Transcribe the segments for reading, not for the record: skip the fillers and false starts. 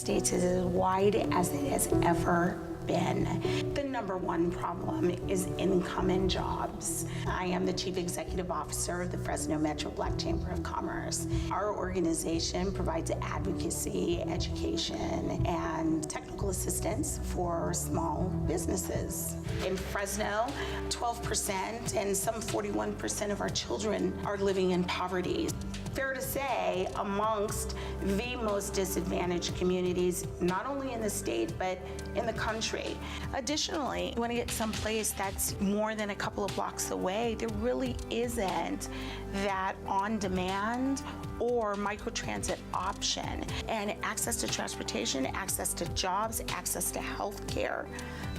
States is as wide as it has ever been. The number one problem is income and jobs. I am the Chief Executive Officer of the Fresno Metro Black Chamber of Commerce. Our organization provides advocacy, education, and technical assistance for small businesses. In Fresno, 12% and some 41% of our children are living in poverty. Fair to say, amongst the most disadvantaged communities, not only in the state, but in the country. Additionally, you want to get someplace that's more than a couple of blocks away, there really isn't that on-demand or microtransit option. And access to transportation, access to jobs, access to health care,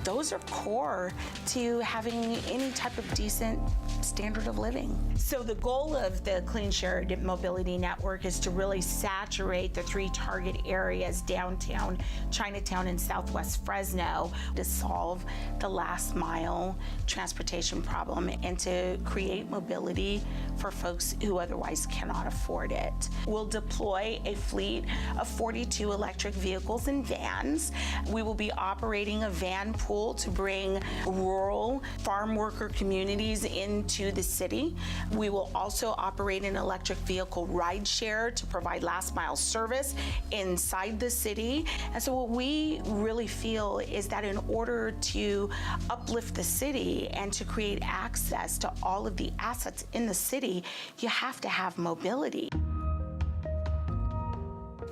those are core to having any type of decent standard of living. So the goal of the Clean Shared Mobility Network is to really saturate the three target areas, downtown, Chinatown, and Southwest Fresno, to solve the last mile transportation problem and to create mobility for folks who otherwise cannot afford it. We'll deploy a fleet of 42 electric vehicles and vans. We will be operating a van pool to bring rural farm worker communities into the city. We will also operate an electric vehicle ride share to provide last mile service inside the city. And so what we really feel is that in order to uplift the city and to create access to all of the assets in the city, you have to have mobility.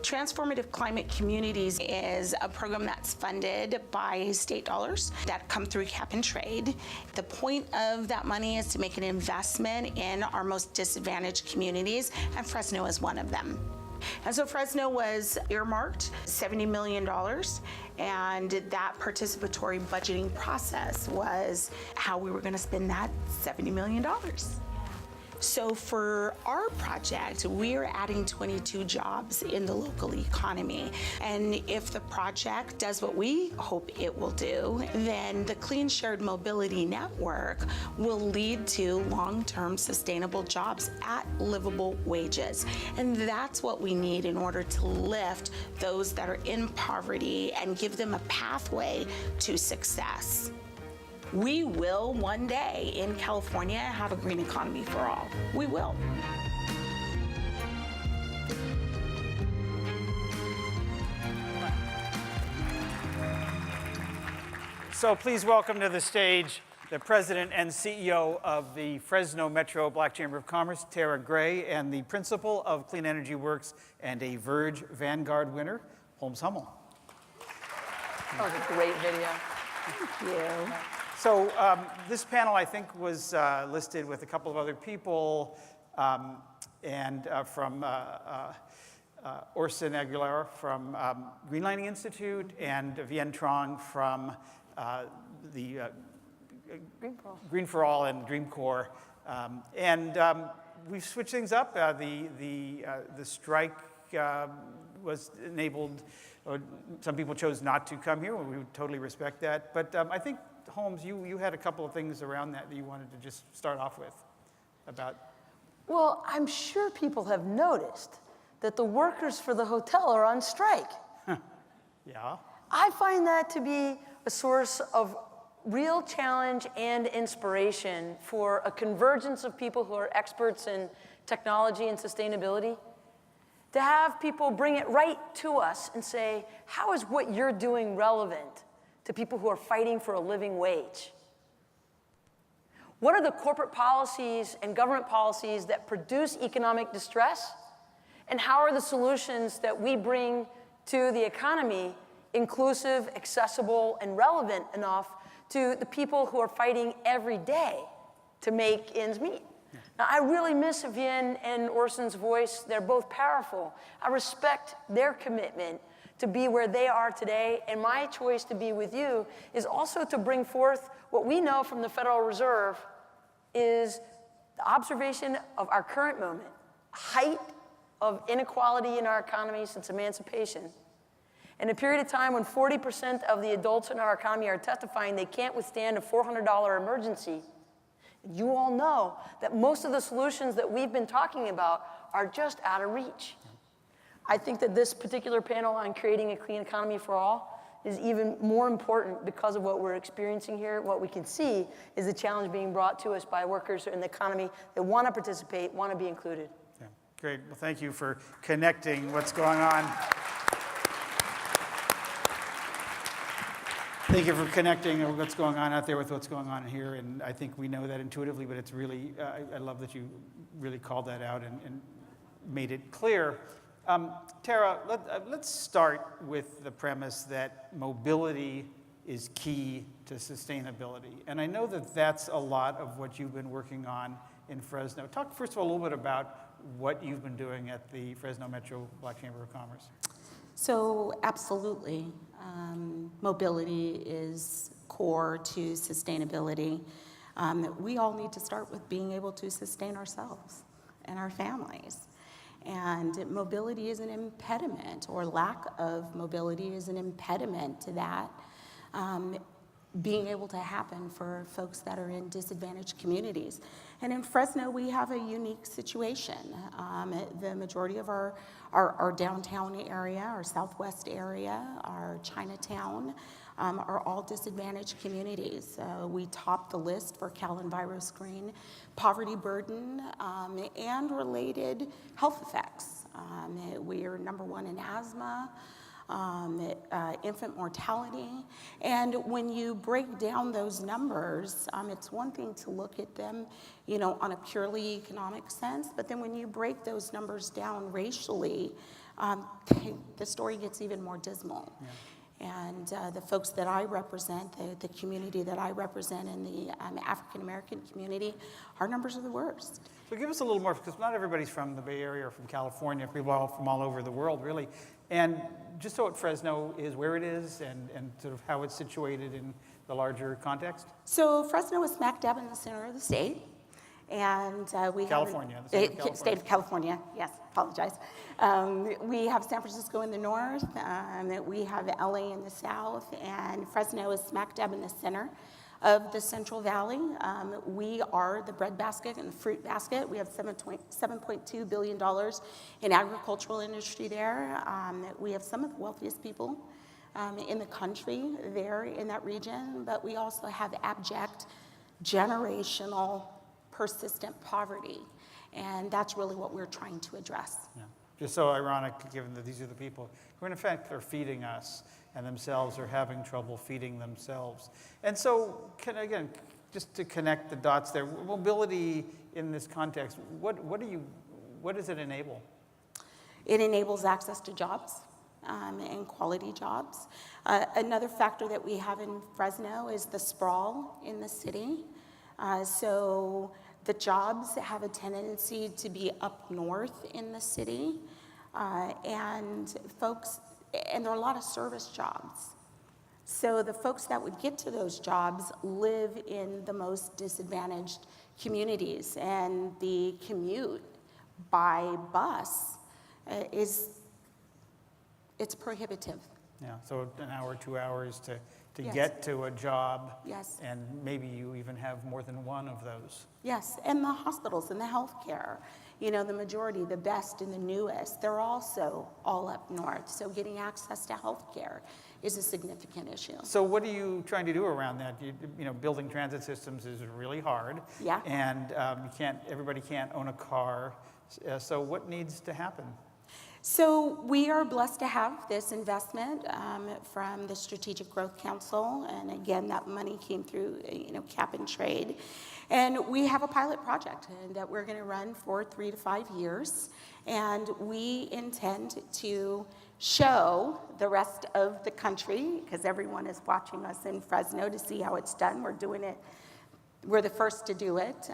Transformative Climate Communities is a program that's funded by state dollars that come through cap and trade. The point of that money is to make an investment in our most disadvantaged communities, and Fresno is one of them. And so Fresno was earmarked $70 million, and that participatory budgeting process was how we were going to spend that $70 million. So for our project, we are adding 22 jobs in the local economy. And if the project does what we hope it will do, then the Clean Shared Mobility Network will lead to long-term sustainable jobs at livable wages. And that's what we need in order to lift those that are in poverty and give them a pathway to success. We will one day in California have a green economy for all. We will. So please welcome to the stage the President and CEO of the Fresno Metro Black Chamber of Commerce, Tara Gray, and the Principal of Clean Energy Works and a Verge Vanguard winner, Holmes Hummel. That was a great video. Thank you. So this panel, I think, was listed with a couple of other people, and from Orson Aguilar from Greenlining Institute and Vien Trong from the Green for All and Dream Corps. We've switched things up. The strike was enabled, or some people chose not to come here. We would totally respect that. But I think, Holmes, you had a couple of things around that you wanted to just start off with about. Well, I'm sure people have noticed that the workers for the hotel are on strike. Yeah. I find that to be a source of real challenge and inspiration for a convergence of people who are experts in technology and sustainability. To have people bring it right to us and say, how is what you're doing relevant to people who are fighting for a living wage? What are the corporate policies and government policies that produce economic distress? And how are the solutions that we bring to the economy inclusive, accessible, and relevant enough to the people who are fighting every day to make ends meet? Now, I really miss Vien and Orson's voice. They're both powerful. I respect their commitment to be where they are today, and my choice to be with you is also to bring forth what we know from the Federal Reserve is the observation of our current moment, height of inequality in our economy since emancipation, in a period of time when 40% of the adults in our economy are testifying they can't withstand a $400 emergency. You all know that most of the solutions that we've been talking about are just out of reach. I think that this particular panel on creating a clean economy for all is even more important because of what we're experiencing here. What we can see is the challenge being brought to us by workers in the economy that want to participate, want to be included. Yeah, great. Well, thank you for connecting what's going on. Thank you for connecting what's going on out there with what's going on here. And I think we know that intuitively, but it's really, I love that you really called that out and made it clear. Tara, let's start with the premise that mobility is key to sustainability. And I know that that's a lot of what you've been working on in Fresno. Talk first of all a little bit about what you've been doing at the Fresno Metro Black Chamber of Commerce. So absolutely, mobility is core to sustainability. We all need to start with being able to sustain ourselves and our families. And mobility is an impediment, or lack of mobility is an impediment to that being able to happen for folks that are in disadvantaged communities. And in Fresno, we have a unique situation. The majority of our downtown area, our southwest area, our Chinatown, are all disadvantaged communities. We top the list for Cal EnviroScreen poverty burden and related health effects. We are #1 in asthma, infant mortality. And when you break down those numbers, it's one thing to look at them, on a purely economic sense, but then when you break those numbers down racially, the story gets even more dismal. Yeah. And the folks that I represent, the community that I represent in the African-American community, our numbers are the worst. So give us a little more, because not everybody's from the Bay Area or from California, people are from all over the world, really. And just so what Fresno is, where it is, and sort of how it's situated in the larger context? So Fresno is smack dab in the center of the state. And we California, have the state of California. State of California, yes, apologize. We have San Francisco in the north, we have LA in the south, and Fresno is smack dab in the center of the Central Valley. We are the breadbasket and the fruit basket. We have $7.2 billion in agricultural industry there. We have some of the wealthiest people in the country there in that region, but we also have abject, generational, persistent poverty, and that's really what we're trying to address. Yeah. Just so ironic, given that these are the people who in effect are feeding us and themselves are having trouble feeding themselves. And so, again, just to connect the dots there, mobility in this context, what does it enable? It enables access to jobs and quality jobs. Another factor that we have in Fresno is the sprawl in the city. So the jobs have a tendency to be up north in the city, and there are a lot of service jobs. So the folks that would get to those jobs live in the most disadvantaged communities, and the commute by bus it's prohibitive. Yeah, so an hour, 2 hours to Yes. get to a job. Yes. And maybe you even have more than one of those. Yes, and the hospitals and the healthcare, the majority, the best and the newest, they're also all up north. So getting access to healthcare is a significant issue. So what are you trying to do around that? Building transit systems is really hard. Yeah. And everybody can't own a car. So what needs to happen? So we are blessed to have this investment from the Strategic Growth Council, and again, that money came through, cap and trade. And we have a pilot project that we're going to run for 3 to 5 years, and we intend to show the rest of the country, because everyone is watching us in Fresno to see how it's done. We're doing it. We're the first to do it.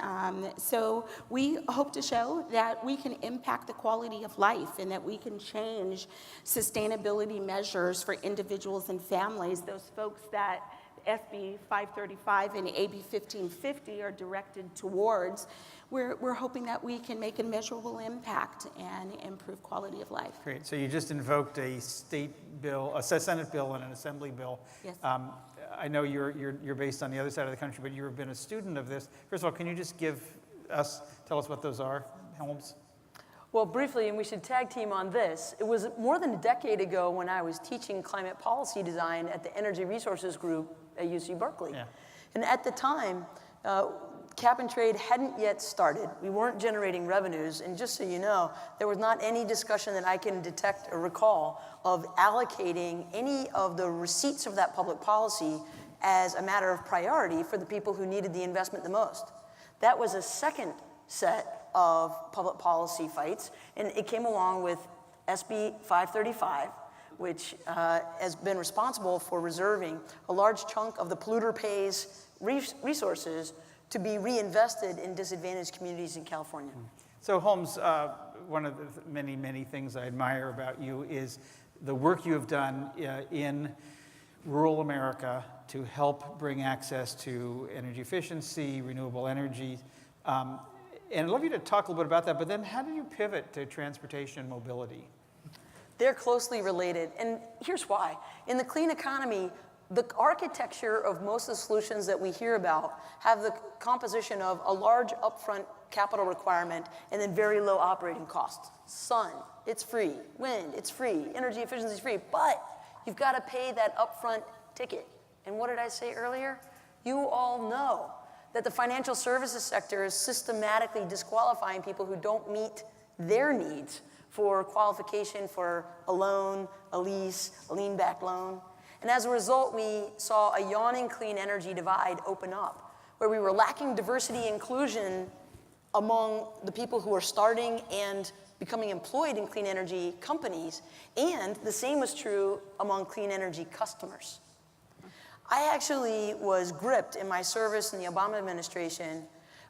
So we hope to show that we can impact the quality of life and that we can change sustainability measures for individuals and families, those folks that SB 535 and AB 1550 are directed towards. We're hoping that we can make a measurable impact and improve quality of life. Great. So you just invoked a state bill, a Senate bill, and an Assembly bill. Yes. I know you're based on the other side of the country, but you've been a student of this. First of all, can you just tell us what those are, Helms? Well, briefly, and we should tag team on this, it was more than a decade ago when I was teaching climate policy design at the Energy Resources Group at UC Berkeley. Yeah. And at the time, cap and trade hadn't yet started. We weren't generating revenues, and just so you know, there was not any discussion that I can detect or recall of allocating any of the receipts of that public policy as a matter of priority for the people who needed the investment the most. That was a second set of public policy fights, and it came along with SB 535, which has been responsible for reserving a large chunk of the polluter pays resources to be reinvested in disadvantaged communities in California. So Holmes, one of the many, many things I admire about you is the work you have done in rural America to help bring access to energy efficiency, renewable energy. And I'd love you to talk a little bit about that, but then how do you pivot to transportation and mobility? They're closely related, and here's why. In the clean economy, the architecture of most of the solutions that we hear about have the composition of a large upfront capital requirement and then very low operating costs. Sun, it's free. Wind, it's free. Energy efficiency is free, but you've got to pay that upfront ticket. And what did I say earlier? You all know that the financial services sector is systematically disqualifying people who don't meet their needs for qualification for a loan, a lease, a lien-backed loan. And as a result, we saw a yawning clean energy divide open up, where we were lacking diversity and inclusion among the people who are starting and becoming employed in clean energy companies, and the same was true among clean energy customers. I actually was gripped in my service in the Obama administration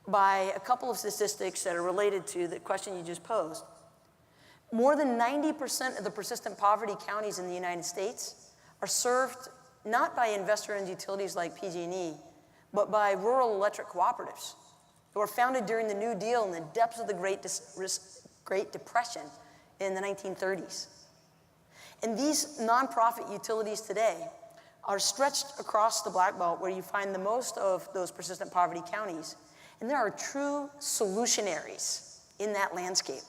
by a couple of statistics that are related to the question you just posed. More than 90% of the persistent poverty counties in the United States are served not by investor-owned utilities like PG&E, but by rural electric cooperatives that were founded during the New Deal in the depths of the Great Depression in the 1930s. And these nonprofit utilities today are stretched across the Black Belt where you find the most of those persistent poverty counties. And there are true solutionaries in that landscape.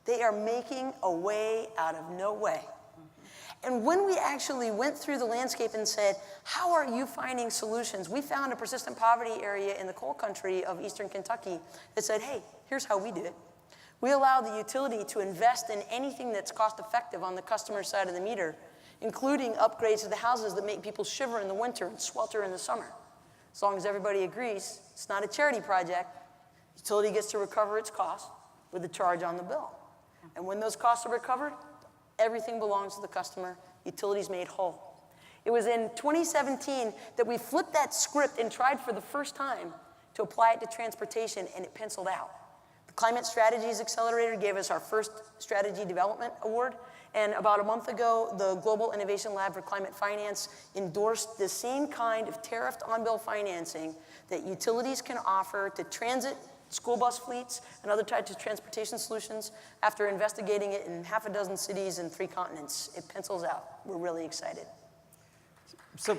They are making a way out of no way. And when we actually went through the landscape and said, how are you finding solutions? We found a persistent poverty area in the coal country of eastern Kentucky that said, hey, here's how we did it. We allow the utility to invest in anything that's cost effective on the customer side of the meter, including upgrades to the houses that make people shiver in the winter and swelter in the summer. As long as everybody agrees, it's not a charity project. Utility gets to recover its costs with a charge on the bill. And when those costs are recovered, everything belongs to the customer. Utility's made whole. It was in 2017 that we flipped that script and tried for the first time to apply it to transportation, and it penciled out. The Climate Strategies Accelerator gave us our first strategy development award. And about a month ago, the Global Innovation Lab for Climate Finance endorsed the same kind of tariffed on-bill financing that utilities can offer to transit, school bus fleets, and other types of transportation solutions after investigating it in half a dozen cities and 3 continents. It pencils out. We're really excited. So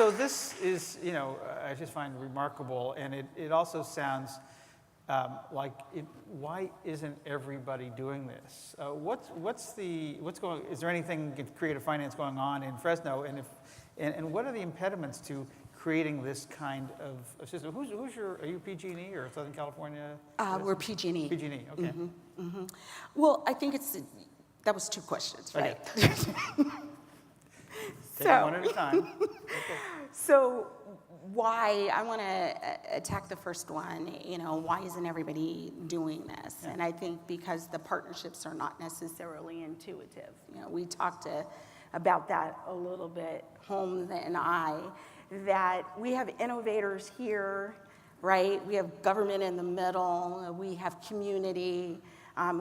this is, I just find remarkable, and it also sounds why isn't everybody doing this? What's going? Is there anything creative finance going on in Fresno? And what are the impediments to creating this kind of system? Are you PG&E or Southern California? We're PG&E. PG&E, okay. Mm-hmm, mm-hmm. Well, I think that was 2 questions, right? Okay. Take it one at a time. Okay. So why, I want to attack the first one, why isn't everybody doing this? Yeah. And I think because the partnerships are not necessarily intuitive. We talked about that a little bit, Holmes and I, that we have innovators here, right? We have government in the middle, we have community,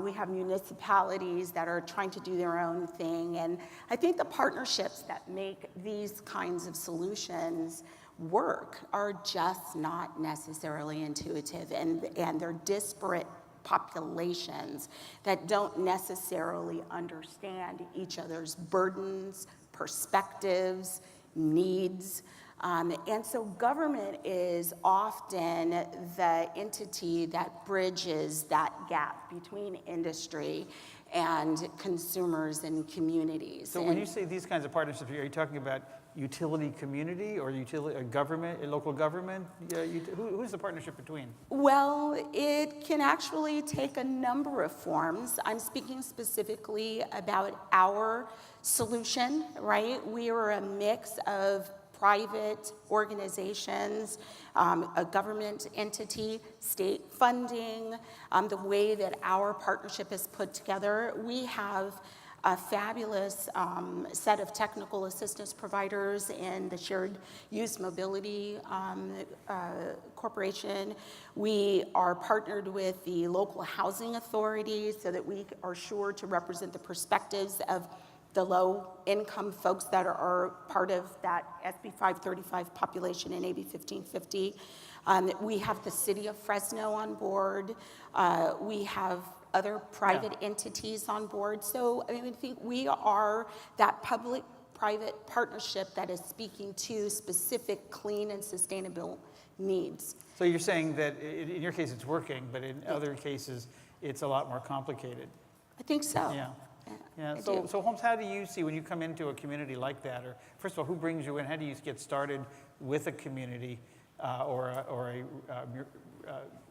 we have municipalities that are trying to do their own thing. And I think the partnerships that make these kinds of solutions work are just not necessarily intuitive, and they're disparate populations that don't necessarily understand each other's burdens, perspectives, needs. And so government is often the entity that bridges that gap between industry and consumers and communities. So when you say these kinds of partnerships, are you talking about utility community or utility government, local government? Who's the partnership between? Well, it can actually take a number of forms. I'm speaking specifically about our solution, right? We are a mix of private organizations, a government entity, state funding, the way that our partnership is put together. We have a fabulous set of technical assistance providers in the Shared Use Mobility Corporation. We are partnered with the local housing authorities so that we are sure to represent the perspectives of the low-income folks that are part of that SB 535 population in AB 1550. We have the city of Fresno on board. We have other private entities on board. So I think we are that public-private partnership that is speaking to specific clean and sustainable needs. So you're saying that in your case it's working, but in other cases it's a lot more complicated. I think so. Yeah. Yeah. So Holmes, how do you see when you come into a community like that, or first of all, who brings you in? How do you get started with a community or a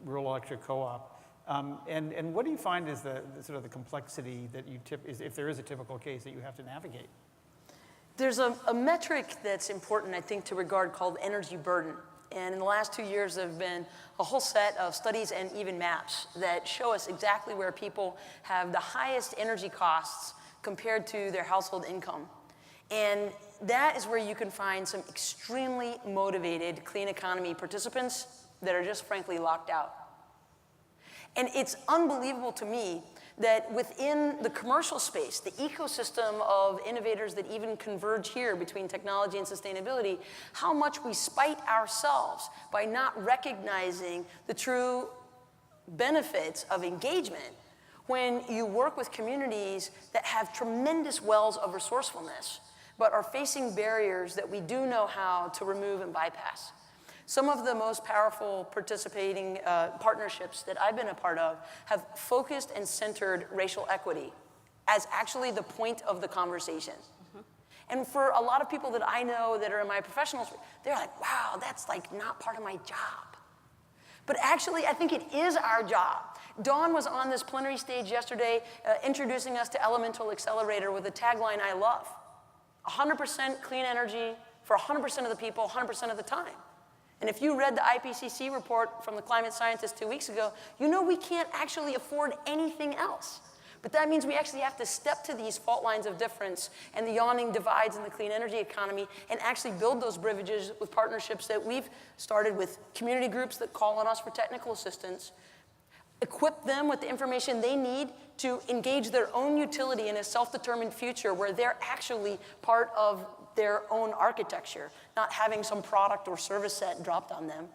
rural electric co-op? And what do you find is the sort of the complexity that you if there is a typical case that you have to navigate? There's a metric that's important, I think, to regard called energy burden. And in the last 2 years, there have been a whole set of studies and even maps that show us exactly where people have the highest energy costs compared to their household income. And that is where you can find some extremely motivated clean economy participants that are just frankly locked out. And it's unbelievable to me that within the commercial space, the ecosystem of innovators that even converge here between technology and sustainability, how much we spite ourselves by not recognizing the true benefits of engagement when you work with communities that have tremendous wells of resourcefulness, but are facing barriers that we do know how to remove and bypass. Some of the most powerful participating partnerships that I've been a part of have focused and centered racial equity as actually the point of the conversation. Mm-hmm. And for a lot of people that I know that are in my professional, they're like, wow, that's like not part of my job. But actually, I think it is our job. Dawn was on this plenary stage yesterday introducing us to Elemental Accelerator with a tagline I love. 100% clean energy for 100% of the people, 100% of the time. And if you read the IPCC report from the climate scientists 2 weeks ago, you know we can't actually afford anything else. But that means we actually have to step to these fault lines of difference and the yawning divides in the clean energy economy and actually build those bridges with partnerships that we've started with community groups that call on us for technical assistance, equip them with the information they need to engage their own utility in a self-determined future where they're actually part of their own architecture, not having some product or service set dropped on them.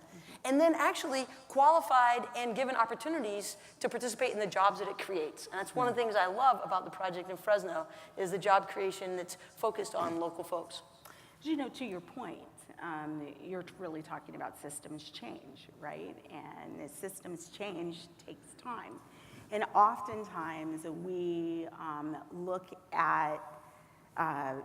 And then actually qualified and given opportunities to participate in the jobs that it creates. And that's one of the things I love about the project in Fresno is the job creation that's focused on local folks. You know, to your point, you're really talking about systems change, right? And systems change takes time. And oftentimes we look at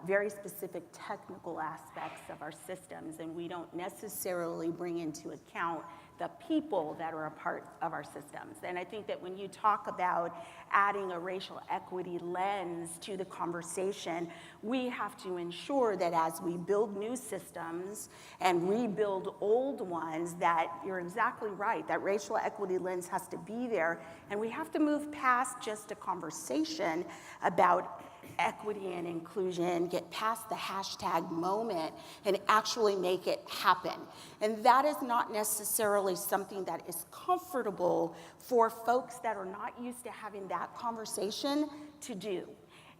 very specific technical aspects of our systems, and we don't necessarily bring into account the people that are a part of our systems. And I think that when you talk about adding a racial equity lens to the conversation, we have to ensure that as we build new systems and rebuild old ones, that you're exactly right, that racial equity lens has to be there. And we have to move past just a conversation about equity and inclusion, get past the hashtag moment, and actually make it happen. And that is not necessarily something that is comfortable for folks that are not used to having that conversation to do.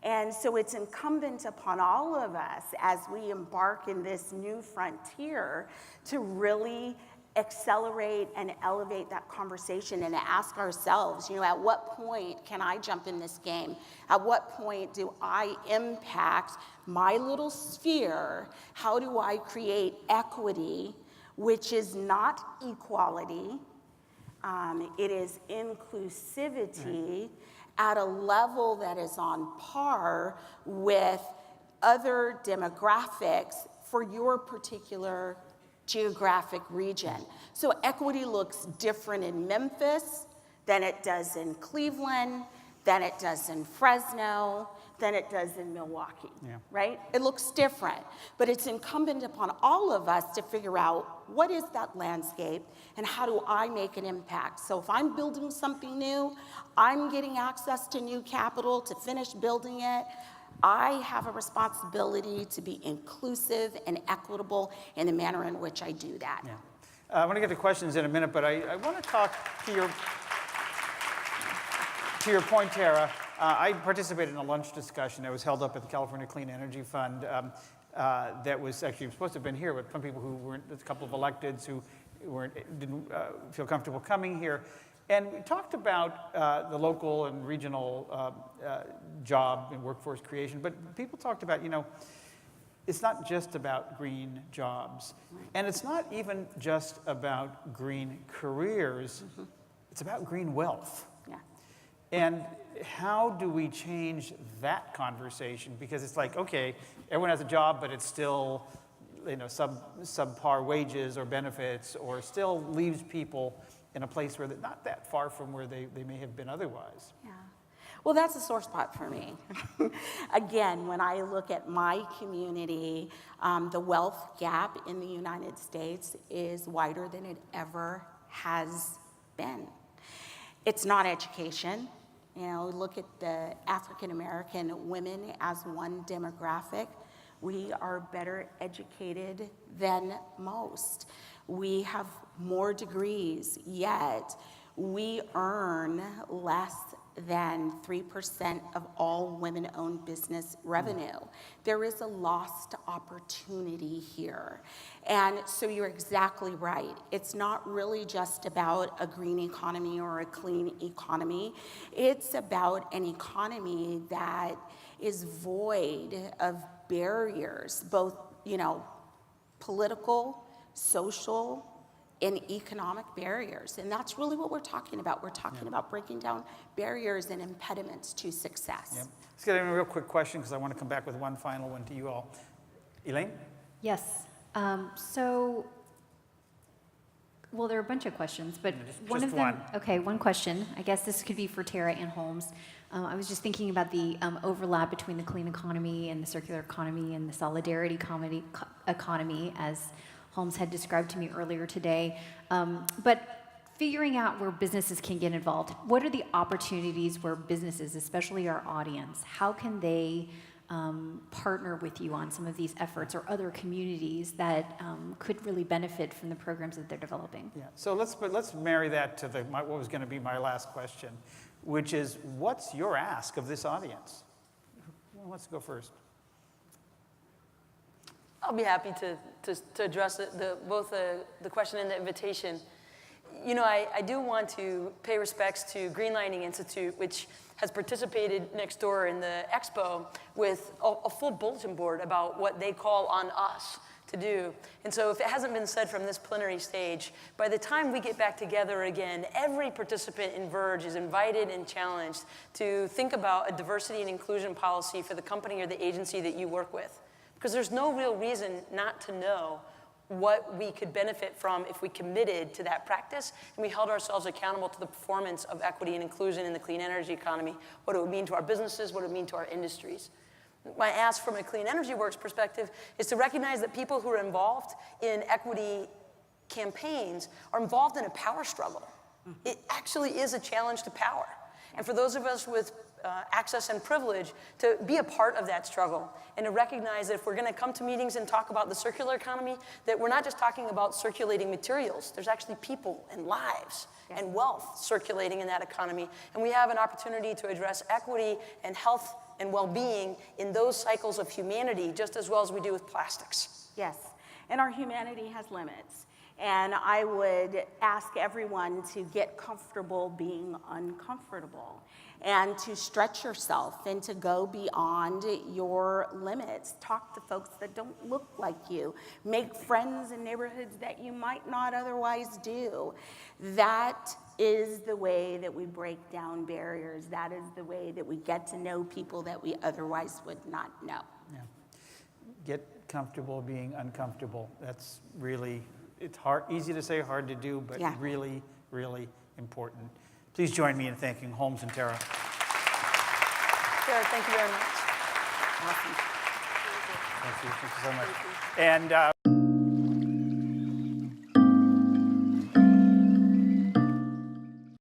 And so it's incumbent upon all of us as we embark in this new frontier to really accelerate and elevate that conversation and ask ourselves, at what point can I jump in this game? At what point do I impact my little sphere? How do I create equity, which is not equality? It is inclusivity at a level that is on par with other demographics for your particular geographic region. So equity looks different in Memphis than it does in Cleveland, than it does in Fresno, than it does in Milwaukee, right? It looks different, but it's incumbent upon all of us to figure out what is that landscape and how do I make an impact. So if I'm building something new, I'm getting access to new capital to finish building it, I have a responsibility to be inclusive and equitable in the manner in which I do that. Yeah. I want to get to questions in a minute, but I want to talk to your point, Tara. I participated in a lunch discussion that was held up at the California Clean Energy Fund that was actually supposed to have been here, but some people who weren't, a couple of electeds who didn't feel comfortable coming here. And we talked about the local and regional job and workforce creation, but people talked about, it's not just about green jobs. And it's not even just about green careers. It's about green wealth. Yeah. And how do we change that conversation? Because it's like, okay, everyone has a job, but it's still, subpar wages or benefits, or still leaves people in a place where they're not that far from where they may have been otherwise. Yeah. Well, that's a sore spot for me. Again, when I look at my community, the wealth gap in the United States is wider than it ever has been. It's not education. Look at the African American women as one demographic. We are better educated than most. We have more degrees, yet we earn less than 3% of all women-owned business revenue. There is a lost opportunity here. And so you're exactly right. It's not really just about a green economy or a clean economy. It's about an economy that is void of barriers, both, political, social, and economic barriers. And that's really what we're talking about. We're talking about breaking down barriers and impediments to success. Yep. Let's get in a real quick question, because I want to come back with one final one to you all. Elaine? Yes. There are a bunch of questions, but one of them. One. Okay, one question. I guess this could be for Tara and Holmes. I was just thinking about the overlap between the clean economy and the circular economy and the solidarity economy, as Holmes had described to me earlier today. But figuring out where businesses can get involved, what are the opportunities where businesses, especially our audience, how can they partner with you on some of these efforts, or other communities that could really benefit from the programs that they're developing? Yeah. So let's marry that to what was going to be my last question, which is, what's your ask of this audience? Well, let's go first. I'll be happy to address both the question and the invitation. I do want to pay respects to Green Lining Institute, which has participated next door in the expo with a full bulletin board about what they call on us to do. And so if it hasn't been said from this plenary stage, by the time we get back together again, every participant in Verge is invited and challenged to think about a diversity and inclusion policy for the company or the agency that you work with. Because there's no real reason not to know what we could benefit from if we committed to that practice and we held ourselves accountable to the performance of equity and inclusion in the clean energy economy, what it would mean to our businesses, what it would mean to our industries. My ask from a Clean Energy Works perspective is to recognize that people who are involved in equity campaigns are involved in a power struggle. It actually is a challenge to power. And for those of us with access and privilege, to be a part of that struggle and to recognize that if we're going to come to meetings and talk about the circular economy, that we're not just talking about circulating materials. There's actually people and lives and wealth circulating in that economy. And we have an opportunity to address equity and health and well-being in those cycles of humanity just as well as we do with plastics. Yes, and our humanity has limits. And I would ask everyone to get comfortable being uncomfortable and to stretch yourself and to go beyond your limits. Talk to folks that don't look like you. Make friends in neighborhoods that you might not otherwise do. That is the way that we break down barriers. That is the way that we get to know people that we otherwise would not know. Yeah. Get comfortable being uncomfortable. That's really, it's hard, easy to say, hard to do, but Yeah. really, really important. Please join me in thanking Holmes and Tara. Tara, thank you very much. Awesome. Thank you so much. And